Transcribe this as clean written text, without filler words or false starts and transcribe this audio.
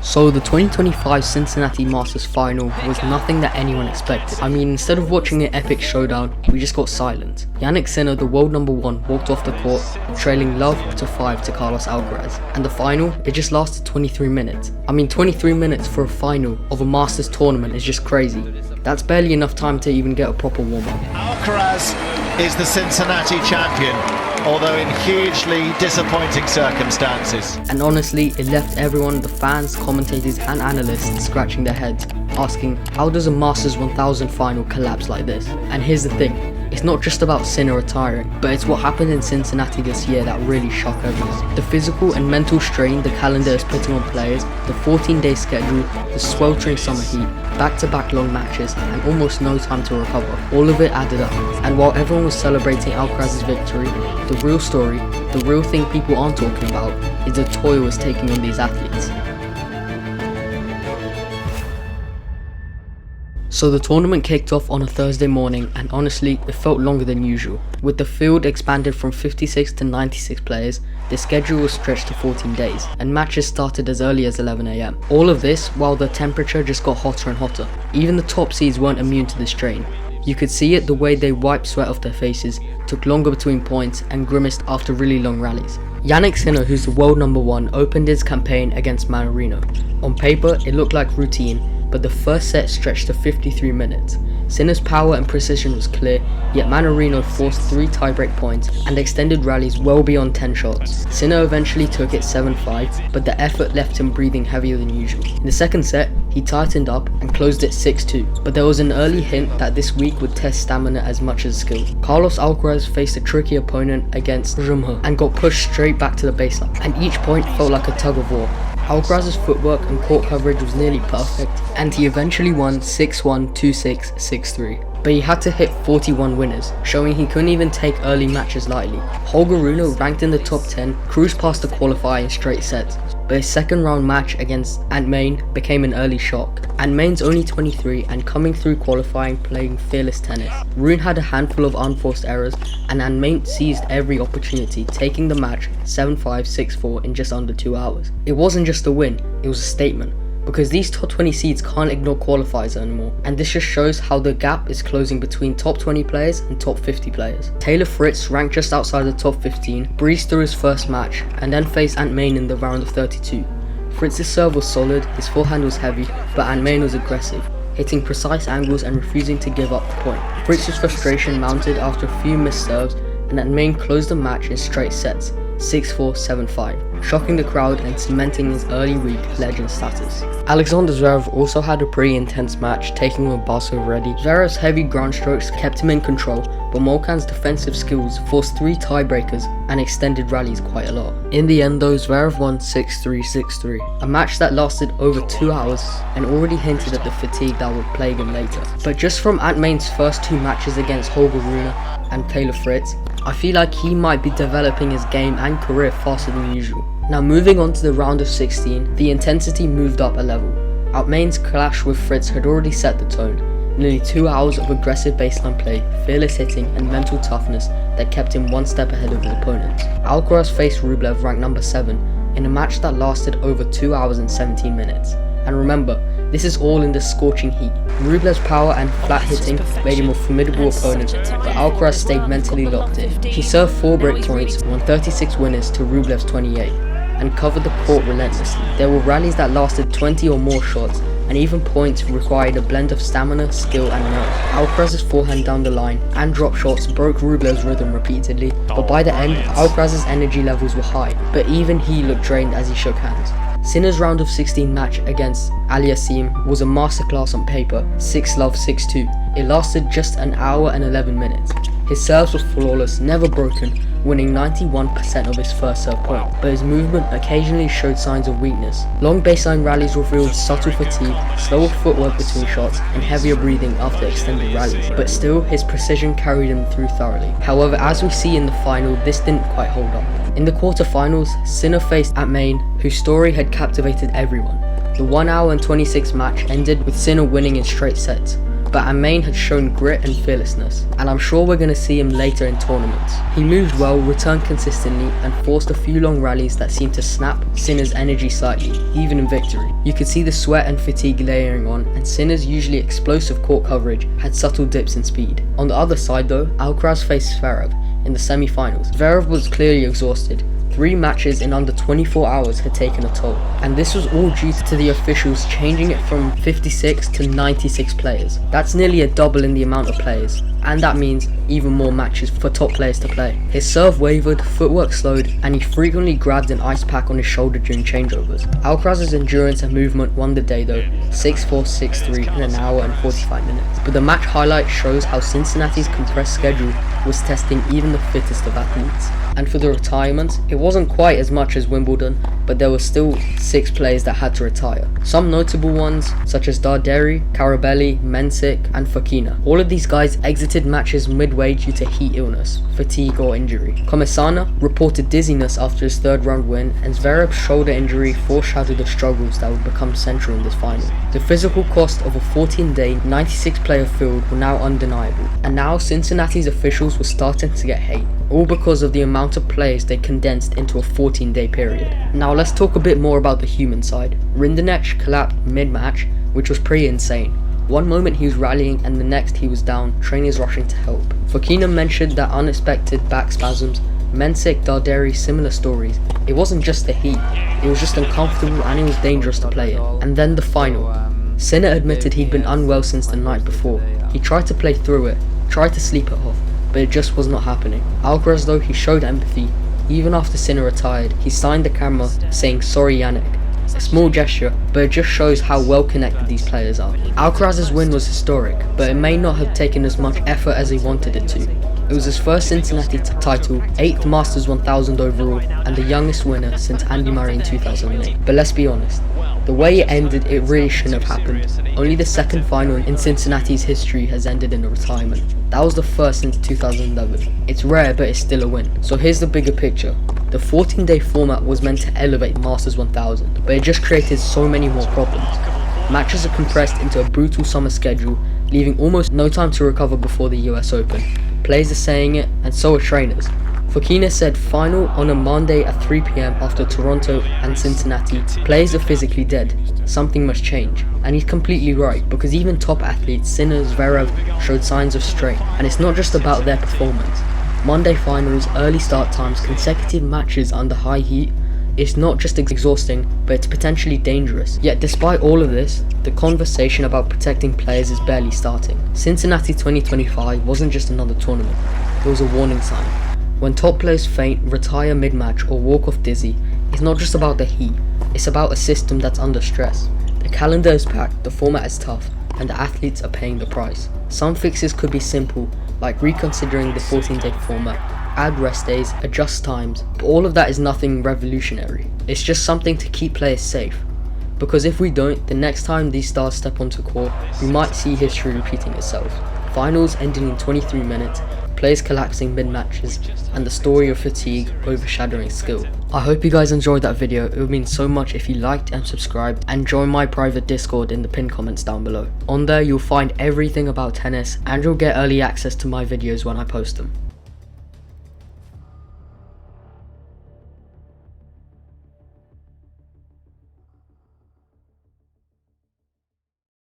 So the 2025 Cincinnati Masters final was nothing that anyone expected. I mean, instead of watching an epic showdown, we just got silent. Jannik Sinner, the world number 1, walked off the court, trailing love to 5 to Carlos Alcaraz. And the final, it just lasted 23 minutes. I mean, 23 minutes for a final of a Masters tournament is just crazy. That's barely enough time to even get a proper warm-up. Alcaraz is the Cincinnati champion, although in hugely disappointing circumstances. And honestly, it left everyone, the fans, commentators and analysts scratching their heads, asking, how does a Masters 1000 final collapse like this? And here's the thing, it's not just about Sinner retiring, but it's what happened in Cincinnati this year that really shocked everyone. The physical and mental strain the calendar is putting on players, the 14-day schedule, the sweltering summer heat, back-to-back long matches, and almost no time to recover. All of it added up. And while everyone was celebrating Alcaraz's victory, the real story, the real thing people aren't talking about, is the toll it's taking on these athletes. So the tournament kicked off on a Thursday morning, and honestly, it felt longer than usual. With the field expanded from 56 to 96 players, the schedule was stretched to 14 days, and matches started as early as 11 AM. All of this while the temperature just got hotter and hotter. Even the top seeds weren't immune to the strain. You could see it the way they wiped sweat off their faces, took longer between points, and grimaced after really long rallies. Jannik Sinner, who's the world number 1, opened his campaign against Manarino. On paper, it looked like routine, but the first set stretched to 53 minutes. Sinner's power and precision was clear, yet Manarino forced 3 tiebreak points and extended rallies well beyond 10 shots. Sinner eventually took it 7-5, but the effort left him breathing heavier than usual. In the second set, he tightened up and closed it 6-2, but there was an early hint that this week would test stamina as much as skill. Carlos Alcaraz faced a tricky opponent against Rumho and got pushed straight back to the baseline, and each point felt like a tug of war. Alcaraz's footwork and court coverage was nearly perfect, and he eventually won 6-1, 2-6, 6-3. But he had to hit 41 winners, showing he couldn't even take early matches lightly. Holger Rune, ranked in the top 10, cruised past the qualifier in straight sets, but his second round match against Ant Main became an early shock. Ant Main's only 23 and coming through qualifying playing fearless tennis. Rune had a handful of unforced errors, and Ant Main seized every opportunity, taking the match 7-5, 6-4 in just under 2 hours. It wasn't just a win, it was a statement. Because these top 20 seeds can't ignore qualifiers anymore, and this just shows how the gap is closing between top 20 players and top 50 players. Taylor Fritz, ranked just outside the top 15, breezed through his first match and then faced Ant Main in the round of 32. Fritz's serve was solid, his forehand was heavy, but Ant Main was aggressive, hitting precise angles and refusing to give up the point. Fritz's frustration mounted after a few missed serves, and Ant Main closed the match in straight sets, 6-4, 7-5, shocking the crowd and cementing his early week legend status. Alexander Zverev also had a pretty intense match, taking on Barso-Reddy. Zverev's heavy ground strokes kept him in control, but Molcan's defensive skills forced 3 tiebreakers and extended rallies quite a lot. In the end though, Zverev won 6-3, 6-3, a match that lasted over 2 hours and already hinted at the fatigue that would plague him later. But just from Ant Main's first 2 matches against Holger Rune and Taylor Fritz, I feel like he might be developing his game and career faster than usual. Now moving on to the round of 16, the intensity moved up a level. Ant Main's clash with Fritz had already set the tone. Nearly 2 hours of aggressive baseline play, fearless hitting and mental toughness that kept him one step ahead of his opponents. Alcaraz faced Rublev, ranked number 7, in a match that lasted over 2 hours and 17 minutes. And remember, this is all in the scorching heat. Rublev's power and flat hitting made him a formidable opponent, but Alcaraz stayed mentally locked in. He served 4 break points, won 36 winners to Rublev's 28, and covered the court relentlessly. There were rallies that lasted 20 or more shots, and even points required a blend of stamina, skill and nerve. Alcaraz's forehand down the line and drop shots broke Rublev's rhythm repeatedly, but by the end, Alcaraz's energy levels were high, but even he looked drained as he shook hands. Sinner's round of 16 match against Aliassime was a masterclass on paper, 6-love, 6-2. It lasted just an hour and 11 minutes. His serves were flawless, never broken, winning 91% of his first serve point, but his movement occasionally showed signs of weakness. Long baseline rallies revealed subtle fatigue, slower footwork between shots, and heavier breathing after extended rallies, but still his precision carried him through thoroughly. However, as we see in the final, this didn't quite hold up. In the quarterfinals, Sinner faced Ant Main, whose story had captivated everyone. The 1 hour and 26 match ended with Sinner winning in straight sets. but Amain had shown grit and fearlessness, and I'm sure we're going to see him later in tournaments. He moved well, returned consistently, and forced a few long rallies that seemed to snap Sinner's energy slightly, even in victory. You could see the sweat and fatigue layering on, and Sinner's usually explosive court coverage had subtle dips in speed. On the other side though, Alcaraz faced Zverev in the semi-finals. Zverev was clearly exhausted. 3 matches in under 24 hours had taken a toll, and this was all due to the officials changing it from 56 to 96 players. That's nearly a double in the amount of players, and that means even more matches for top players to play. His serve wavered, footwork slowed, and he frequently grabbed an ice pack on his shoulder during changeovers. Alcaraz's endurance and movement won the day though, 6-4, 6-3 in an hour and 45 minutes. But the match highlight shows how Cincinnati's compressed schedule was testing even the fittest of athletes. And for the retirements, it wasn't quite as much as Wimbledon, but there were still 6 players that had to retire. Some notable ones, such as Darderi, Carabelli, Mensik, and Fokina. All of these guys exited matches midway due to heat illness, fatigue, or injury. Comesaña reported dizziness after his 3rd round win, and Zverev's shoulder injury foreshadowed the struggles that would become central in this final. The physical cost of a 14-day, 96-player field were now undeniable, and now Cincinnati's officials were starting to get hate, all because of the amount of players they condensed into a 14-day period. Now let's talk a bit more about the human side. Rinderknech collapsed mid-match, which was pretty insane. One moment he was rallying and the next he was down, trainers rushing to help. Fokina mentioned that unexpected back spasms. Mensik, Darderi, similar stories. It wasn't just the heat, it was just uncomfortable and it was dangerous to play in. And then the final. Sinner admitted he'd been unwell since the night before. He tried to play through it, tried to sleep it off, but it just was not happening. Alcaraz though, he showed empathy. Even after Sinner retired, he signed the camera saying "Sorry Yannick." A small gesture, but it just shows how well connected these players are. Alcaraz's win was historic, but it may not have taken as much effort as he wanted it to. It was his first Cincinnati title, 8th Masters 1000 overall, and the youngest winner since Andy Murray in 2008. But let's be honest, the way it ended, it really shouldn't have happened. Only the 2nd final in Cincinnati's history has ended in a retirement. That was the first since 2011. It's rare, but it's still a win. So here's the bigger picture. The 14-day format was meant to elevate Masters 1000, but it just created so many more problems. Matches are compressed into a brutal summer schedule, leaving almost no time to recover before the US Open. Players are saying it, and so are trainers. Fokina said final on a Monday at 3 PM after Toronto and Cincinnati, players are physically dead. Something must change. And he's completely right, because even top athletes, Sinner, Zverev, showed signs of strain. And it's not just about their performance. Monday finals, early start times, consecutive matches under high heat, it's not just exhausting, but it's potentially dangerous. Yet despite all of this, the conversation about protecting players is barely starting. Cincinnati 2025 wasn't just another tournament, it was a warning sign. When top players faint, retire mid-match, or walk off dizzy, it's not just about the heat, it's about a system that's under stress. The calendar is packed, the format is tough, and the athletes are paying the price. Some fixes could be simple, like reconsidering the 14-day format, add rest days, adjust times, but all of that is nothing revolutionary. It's just something to keep players safe. Because if we don't, the next time these stars step onto court, we might see history repeating itself. Finals ending in 23 minutes, players collapsing mid-matches, and the story of fatigue overshadowing skill. I hope you guys enjoyed that video. It would mean so much if you liked and subscribed, and join my private Discord in the pinned comments down below. On there you'll find everything about tennis, and you'll get early access to my videos when I post them.